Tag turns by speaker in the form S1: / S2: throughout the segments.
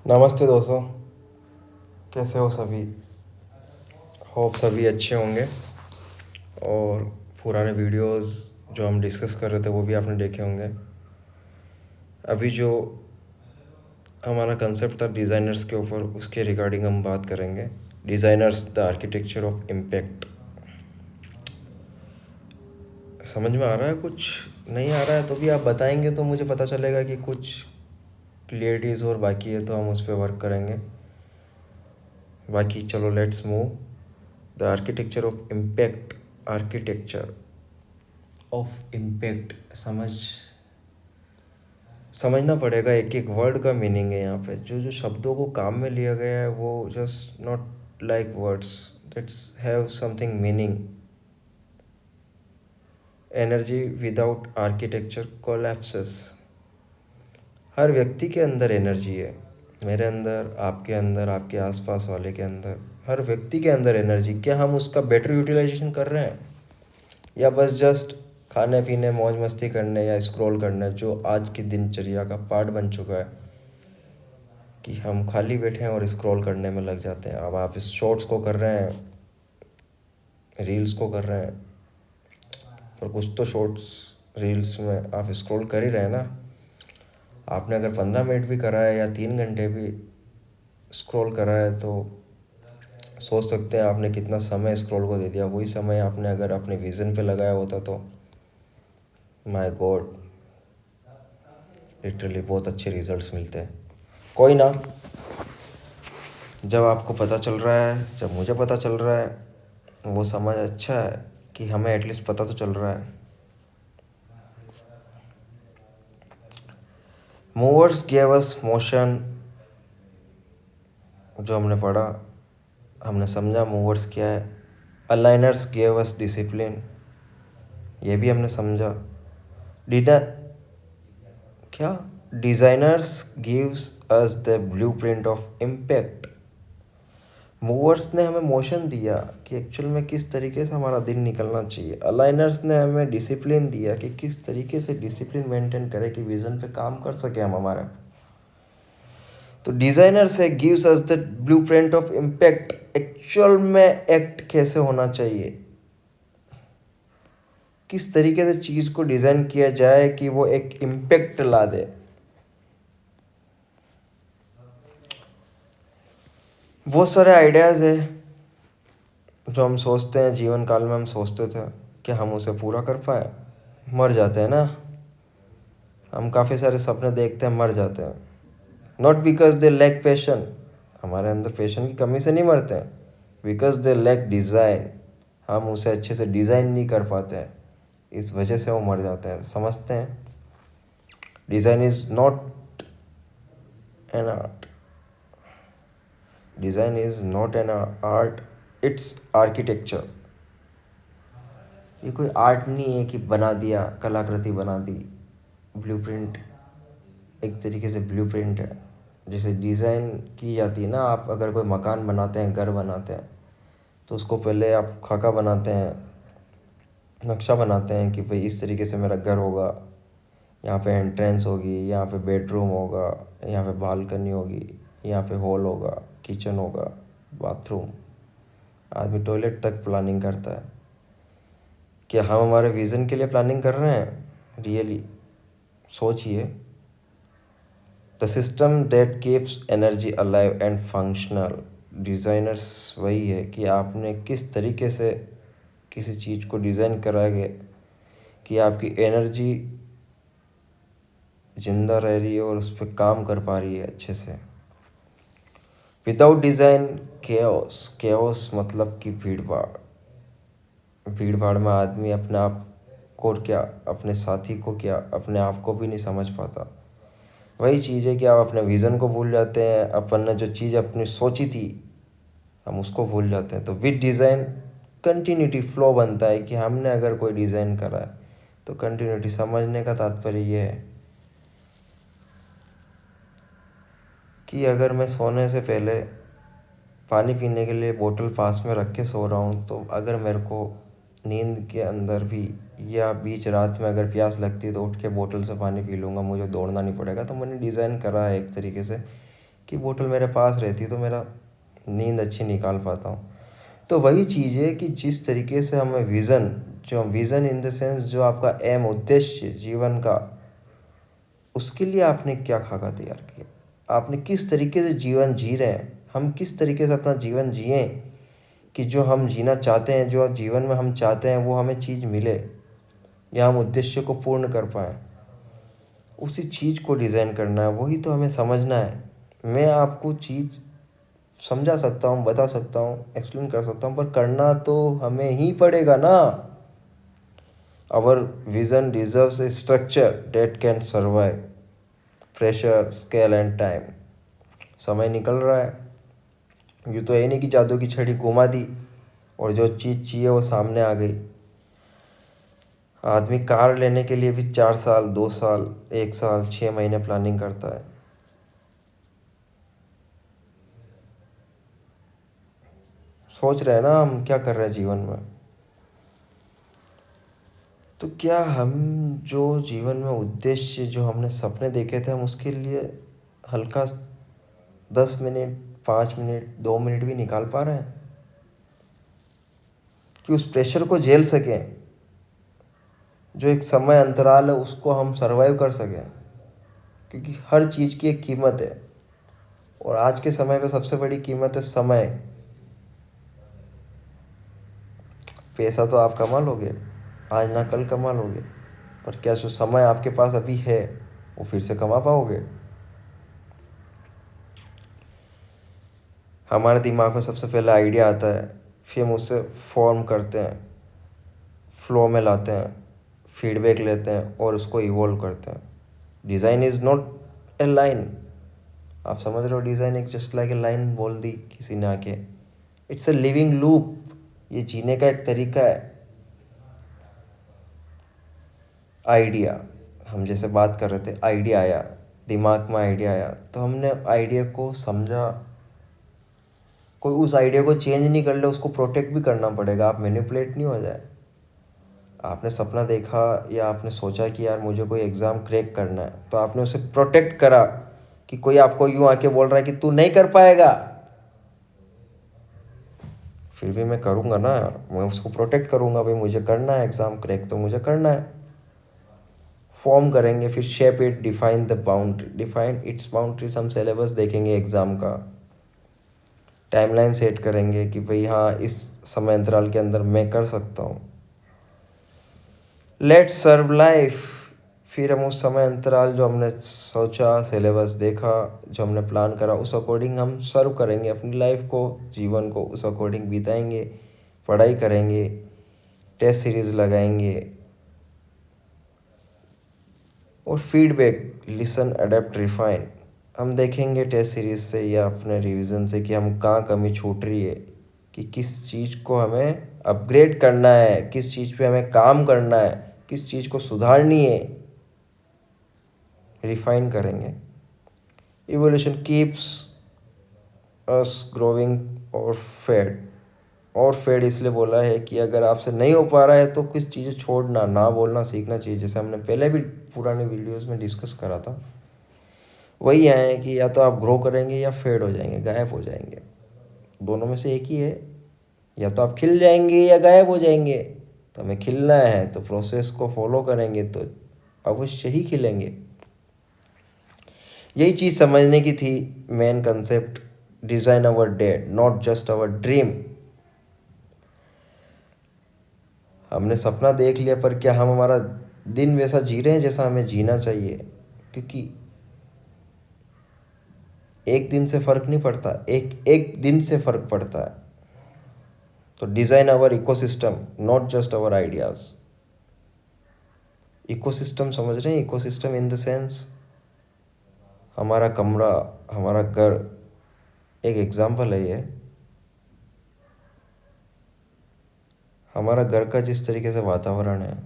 S1: नमस्ते दोस्तों। कैसे हो सभी? होप सभी अच्छे होंगे। और पुराने वीडियोस जो हम डिस्कस कर रहे थे वो भी आपने देखे होंगे। अभी जो हमारा कंसेप्ट था डिज़ाइनर्स के ऊपर, उसके रिगार्डिंग हम बात करेंगे। Designers the architecture of impact. समझ में आ रहा है? कुछ नहीं आ रहा है तो भी आप बताएंगे तो मुझे पता चलेगा कि कुछ क्लियरिटीज़ और बाकी है, तो हम उस पर वर्क करेंगे। बाकी चलो, let's move. The architecture of impact. Architecture of impact समझना पड़ेगा। एक एक वर्ड का मीनिंग है यहाँ पे। जो जो शब्दों को काम में लिया गया है वो just not like words, that's have something meaning. Energy without architecture collapses. हर व्यक्ति के अंदर एनर्जी है। मेरे अंदर, आपके अंदर, आपके आसपास वाले के अंदर, हर व्यक्ति के अंदर एनर्जी। क्या हम उसका बेटर यूटिलाइजेशन कर रहे हैं, या बस जस्ट खाने पीने, मौज मस्ती करने या स्क्रॉल करने, जो आज की दिनचर्या का पार्ट बन चुका है कि हम खाली बैठे हैं और स्क्रॉल करने में लग जाते हैं। अब आप इस शॉर्ट्स को कर रहे हैं, रील्स को कर रहे हैं, पर कुछ तो शॉर्ट्स रील्स में आप स्क्रॉल कर ही रहे हैं ना। आपने अगर 15 मिनट भी करा है या 3 घंटे भी स्क्रॉल करा है तो सोच सकते हैं आपने कितना समय स्क्रॉल को दे दिया। वही समय आपने अगर अपने विज़न पे लगाया होता तो माय गॉड, लिटरली बहुत अच्छे रिजल्ट्स मिलते हैं। कोई ना, जब आपको पता चल रहा है, जब मुझे पता चल रहा है, वो समझ अच्छा है कि हमें एटलीस्ट पता तो चल रहा है। Movers gave us motion. जो हमने पढ़ा, हमने समझा मूवर्स क्या है। Aligners gave us discipline. ये भी हमने समझा। डिडा क्या designers gives us the blueprint of impact. Movers ने हमें मोशन दिया कि एक्चुअल में किस तरीके से हमारा दिन निकलना चाहिए। अलाइनर्स ने हमें डिसिप्लिन दिया कि किस तरीके से डिसिप्लिन मेंटेन करें कि विज़न पे काम कर सके हम हमारे। तो डिज़ाइनर से gives us the blueprint of impact. Actual में एक्ट कैसे होना चाहिए, किस तरीके से चीज़ को डिज़ाइन किया जाए कि वो एक इम्पैक्ट ला दे। बहुत सारे आइडियाज़ है जो हम सोचते हैं, जीवन काल में हम सोचते थे कि हम उसे पूरा कर पाए। मर जाते हैं ना, हम काफ़ी सारे सपने देखते हैं, मर जाते हैं। Not because they lack passion, हमारे अंदर पैशन की कमी से नहीं मरते हैं, बिकॉज दे लैक डिज़ाइन, हम उसे अच्छे से डिज़ाइन नहीं कर पाते हैं, इस वजह से वो मर जाते हैं। समझते हैं, design is not an art. Design is not an art, it's architecture. ये कोई आर्ट नहीं है कि बना दिया, कलाकृति बना दी। ब्लूप्रिंट एक तरीके से ब्लूप्रिंट है। जैसे डिज़ाइन की जाती है ना, आप अगर कोई मकान बनाते हैं, घर बनाते हैं, तो उसको पहले आप खाका बनाते हैं, नक्शा बनाते हैं कि भाई इस तरीके से मेरा घर होगा, यहाँ पे एंट्रेंस होगी, यहाँ पे बेडरूम होगा, यहाँ पे बालकनी होगी, यहाँ पे हॉल होगा, किचन होगा, बाथरूम। आदमी टॉयलेट तक प्लानिंग करता है। क्या हम हमारे विज़न के लिए प्लानिंग कर रहे हैं? रियली सोचिए। The system that keeps energy alive and functional. Designers वही है कि आपने किस तरीके से किसी चीज़ को डिज़ाइन कराएंगे कि आपकी एनर्जी ज़िंदा रह रही है और उस पर काम कर पा रही है अच्छे से। Without design chaos. केओस मतलब कि भीड़ भाड़। भीड़ भाड़ में आदमी अपने आप को क्या, अपने साथी को क्या, अपने आप को भी नहीं समझ पाता। वही चीज़ है कि आप अपने विज़न को भूल जाते हैं। अपन ने जो चीज़ अपनी सोची थी हम उसको भूल जाते हैं। तो विद डिज़ाइन कंटिन्यूटी फ्लो बनता है कि हमने अगर कोई डिज़ाइन करा है तो कंटिन्यूटी। समझने का तात्पर्य ये है कि अगर मैं सोने से पहले पानी पीने के लिए बोतल पास में रख के सो रहा हूँ, तो अगर मेरे को नींद के अंदर भी या बीच रात में अगर प्यास लगती है तो उठ के बोतल से पानी पी लूँगा, मुझे दौड़ना नहीं पड़ेगा। तो मैंने डिज़ाइन करा है एक तरीके से कि बोतल मेरे पास रहती तो मेरा नींद अच्छी निकाल पाता हूँ। तो वही चीज़ है कि जिस तरीके से हमें विज़न इन द सेंस जो आपका एम उद्देश्य जीवन का, उसके लिए आपने क्या खाका तैयार किया, आपने किस तरीके से जीवन जी रहे हैं, हम किस तरीके से अपना जीवन जिए कि जो हम जीना चाहते हैं, जो जीवन में हम चाहते हैं वो हमें चीज़ मिले या हम उद्देश्य को पूर्ण कर पाएँ। उसी चीज़ को डिज़ाइन करना है, वही तो हमें समझना है। मैं आपको चीज़ समझा सकता हूँ, बता सकता हूँ, एक्सप्लेन कर सकता हूँ, पर करना तो हमें ही पड़ेगा ना। Our vision deserves a structure that can survive pressure scale and time. समय निकल रहा है, यूँ तो है नहीं कि जादू की छड़ी घुमा दी और जो चीज़ चाहिए वो सामने आ गई। आदमी कार लेने के लिए भी 4 साल, 2 साल, 1 साल, 6 महीने प्लानिंग करता है। सोच रहे हैं ना हम क्या कर रहे हैं जीवन में। तो क्या हम जो जीवन में उद्देश्य जो हमने सपने देखे थे, हम उसके लिए हल्का 10 मिनट, 5 मिनट, 2 मिनट भी निकाल पा रहे हैं कि उस प्रेशर को झेल सकें, जो एक समय अंतराल है उसको हम सरवाइव कर सकें। क्योंकि हर चीज़ की एक कीमत है और आज के समय पे सबसे बड़ी कीमत है समय। पैसा तो आप कमा लोगे, आज ना कल कमा लोगे, पर क्या जो समय आपके पास अभी है वो फिर से कमा पाओगे? हमारे दिमाग में सबसे पहले आइडिया आता है, फिर हम उससे फॉर्म करते हैं, फ्लो में लाते हैं, फीडबैक लेते हैं और उसको इवॉल्व करते हैं। Design is not a line. आप समझ रहे हो, डिज़ाइन एक जस्ट लाइक ए लाइन बोल दी किसी ने आके। It's a living loop. ये जीने का एक तरीका है। आइडिया, हम जैसे बात कर रहे थे, आइडिया आया दिमाग में, आइडिया आया तो हमने आइडिया को समझा। कोई उस आइडिया को चेंज नहीं कर ले, उसको प्रोटेक्ट भी करना पड़ेगा, आप मैनिपुलेट नहीं हो जाए। आपने सपना देखा या आपने सोचा कि यार मुझे कोई एग्ज़ाम क्रैक करना है, तो आपने उसे प्रोटेक्ट करा कि कोई आपको यूँ आके बोल रहा है कि तू नहीं कर पाएगा, फिर भी मैं करूँगा ना यार, मैं उसको प्रोटेक्ट करूँगा, भाई मुझे करना है एग्ज़ाम क्रैक, तो मुझे करना है। फॉर्म करेंगे, फिर shape it, define the boundary, define it's boundaries. हम सिलेबस देखेंगे एग्ज़ाम का, टाइमलाइन सेट करेंगे कि भाई हाँ इस समय अंतराल के अंदर मैं कर सकता हूँ। Let's serve life. फिर हम उस समय अंतराल जो हमने सोचा, सिलेबस देखा, जो हमने प्लान करा, उस अकॉर्डिंग हम सर्व करेंगे अपनी लाइफ को, जीवन को उस अकॉर्डिंग बिताएंगे, पढ़ाई करेंगे, टेस्ट सीरीज़ लगाएंगे और फीडबैक, लिसन, अडेप्ट, रिफाइन। हम देखेंगे टेस्ट सीरीज़ से या अपने रिवीजन से कि हम कहाँ कमी छूट रही है, कि किस चीज़ को हमें अपग्रेड करना है, किस चीज़ पे हमें काम करना है, किस चीज़ को सुधारनी है, रिफाइन करेंगे। इवोल्यूशन कीप्स अस ग्रोइंग और फेड इसलिए बोला है कि अगर आपसे नहीं हो पा रहा है तो कुछ चीज़ें छोड़ना, ना बोलना सीखना चाहिए, जैसे हमने पहले भी पुराने वीडियोस में डिस्कस करा था। वही है कि या तो आप ग्रो करेंगे या फेड हो जाएंगे, गायब हो जाएंगे, दोनों में से एक ही है। या तो आप खिल जाएंगे या गायब हो जाएंगे। तो हमें खिलना है तो प्रोसेस को फॉलो करेंगे तो अवश्य ही खिलेंगे। यही चीज़ समझने की थी, main concept. Design our day, not just our dream. हमने सपना देख लिया, पर क्या हम हमारा दिन वैसा जी रहे हैं जैसा हमें जीना चाहिए? क्योंकि एक दिन से फ़र्क नहीं पड़ता, एक एक दिन से फ़र्क पड़ता है। तो design our ecosystem, not just our ideas. Ecosystem समझ रहे हैं? इकोसिस्टम इन द सेंस हमारा कमरा, हमारा घर, एक एग्जाम्पल है ये। हमारा घर का जिस तरीके से वातावरण है,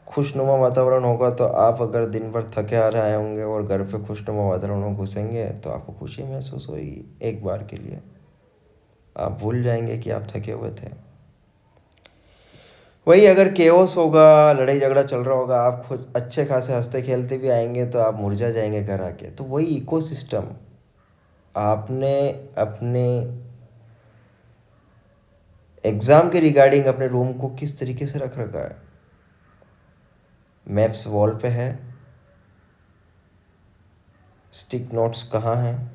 S1: खुशनुमा वातावरण होगा तो आप अगर दिन भर थके हारे आए होंगे और घर पे खुशनुमा वातावरण में घुसेंगे तो आपको खुशी महसूस होगी। एक बार के लिए आप भूल जाएंगे कि आप थके हुए थे। वही अगर केओस होगा, लड़ाई झगड़ा चल रहा होगा, आप खुद अच्छे खासे हंसते खेलते भी आएंगे तो आप मुरझा जाएंगे घर आके। तो वही इकोसिस्टम आपने अपने एग्ज़ाम के रिगार्डिंग अपने रूम को किस तरीके से रख रखा है। मैप्स वॉल पे है, स्टिक नोट्स कहाँ हैं,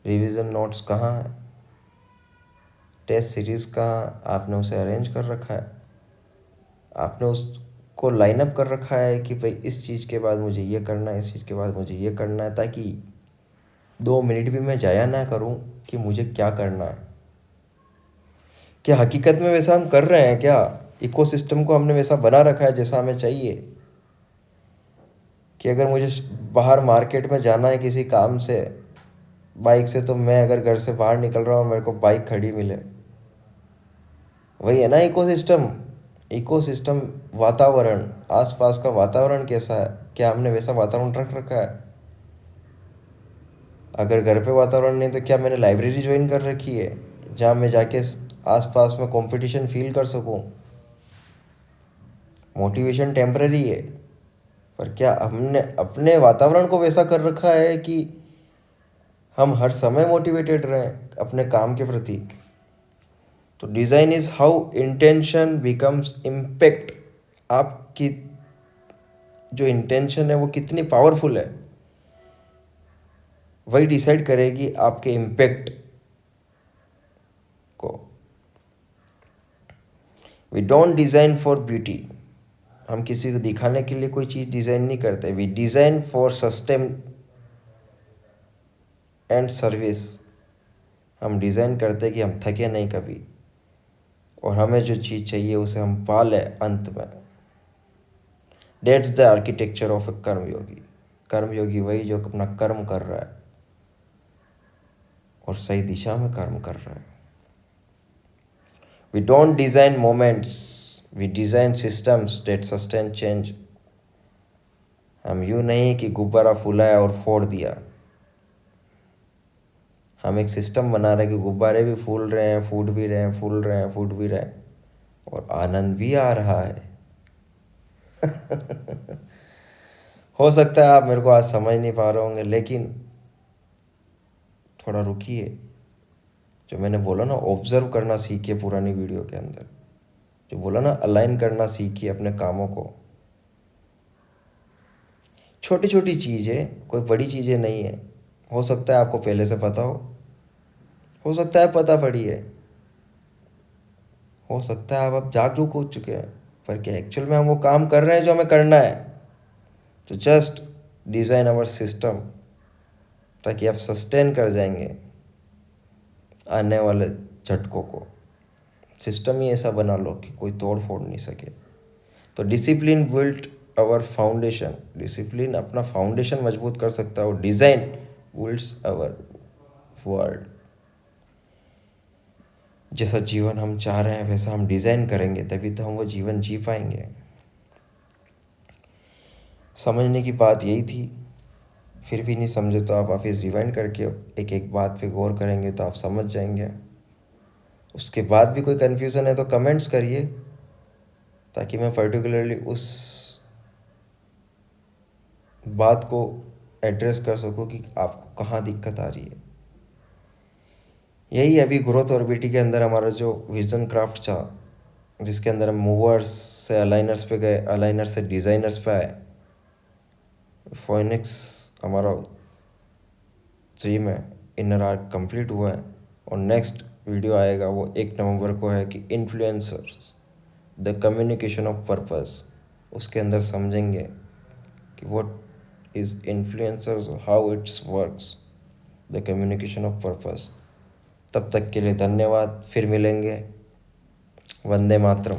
S1: रिवीजन नोट्स कहाँ हैं, टेस्ट सीरीज़ कहाँ आपने उसे अरेंज कर रखा है। आपने उसको लाइनअप कर रखा है कि भाई इस चीज़ के बाद मुझे ये करना है, इस चीज़ के बाद मुझे ये करना है, ताकि 2 मिनट भी मैं जाया ना करूं कि मुझे क्या करना है। क्या हकीकत में वैसा हम कर रहे हैं क्या? इकोसिस्टम को हमने वैसा बना रखा है जैसा हमें चाहिए कि अगर मुझे बाहर मार्केट में जाना है किसी काम से बाइक से, तो मैं अगर घर से बाहर निकल रहा हूँ मेरे को बाइक खड़ी मिले। वही है ना इकोसिस्टम। इकोसिस्टम वातावरण, आसपास का वातावरण कैसा है, क्या हमने वैसा वातावरण रख रखा है? अगर घर पे वातावरण नहीं तो क्या मैंने लाइब्रेरी ज्वाइन कर रखी है जहाँ मैं जाके आसपास में कंपटीशन फील कर सकूँ? मोटिवेशन टेम्पररी है, पर क्या हमने अपने वातावरण को वैसा कर रखा है कि हम हर समय मोटिवेटेड रहें अपने काम के प्रति? तो design is how intention becomes impact. आपकी जो इंटेंशन है वो कितनी पावरफुल है, वही डिसाइड करेगी आपके इम्पैक्ट को। We don't design for beauty. हम किसी को दिखाने के लिए कोई चीज़ डिज़ाइन नहीं करते। We design for sustain and service. हम डिज़ाइन करते कि हम थके नहीं कभी, और हमें जो चीज़ चाहिए उसे हम पा लें अंत में। डेट्स द आर्किटेक्चर ऑफ ए कर्मयोगी। कर्मयोगी वही जो अपना कर्म कर रहा है और सही दिशा में कर्म कर रहा है। We don't design moments, we design systems that sustain change. हम यूँ नहीं कि गुब्बारा फुलाया और फोड़ दिया। हम एक सिस्टम बना रहे हैं कि गुब्बारे भी फूल रहे हैं, फूट भी रहे हैं, फूल रहे हैं, फूट भी रहे हैं, और आनंद भी आ रहा है। हो सकता है आप मेरे को आज समझ नहीं पा रहे होंगे, लेकिन थोड़ा रुकिए। जो मैंने बोला ना, ऑब्जर्व करना सीखिए पुरानी वीडियो के अंदर, जो बोला ना अलाइन करना सीखिए अपने कामों को। छोटी छोटी चीज़ें, कोई बड़ी चीज़ें नहीं है। हो सकता है आपको पहले से पता हो सकता है पता पड़ी है, हो सकता है आप अब जागरूक हो चुके हैं, पर क्या एक्चुअल में हम वो काम कर रहे हैं जो हमें करना है? तो जस्ट डिज़ाइन आवर सिस्टम, ताकि आप सस्टेन कर जाएंगे आने वाले झटकों को। सिस्टम ही ऐसा बना लो कि कोई तोड़ फोड़ नहीं सके। तो discipline built our foundation. Discipline अपना फाउंडेशन मजबूत कर सकता है, और डिज़ाइन बिल्ड्स आवर वर्ल्ड। जैसा जीवन हम चाह रहे हैं वैसा हम डिज़ाइन करेंगे, तभी तो हम वो जीवन जी पाएंगे। समझने की बात यही थी। फिर भी नहीं समझे तो आप वापस रिवाइंड करके एक एक बात पे गौर करेंगे तो आप समझ जाएंगे। उसके बाद भी कोई कन्फ्यूज़न है तो कमेंट्स करिए, ताकि मैं पर्टिकुलरली उस बात को एड्रेस कर सकूं कि आपको कहाँ दिक्कत आ रही है। यही अभी ग्रोथ ऑर्बिटी के अंदर हमारा जो विजन क्राफ्ट था, जिसके अंदर हम मूवर्स से अलाइनर्स पे गए, अलाइनर से डिज़ाइनर्स पे आए। फोनिक्स हमारा ड्रीम है, इनर आर्क कंप्लीट हुआ है, और नेक्स्ट वीडियो आएगा वो 1 नवंबर को है कि influencers the communication of purpose. उसके अंदर समझेंगे कि what is influencers, how it's works, the communication of purpose. तब तक के लिए धन्यवाद, फिर मिलेंगे। वंदे मातरम।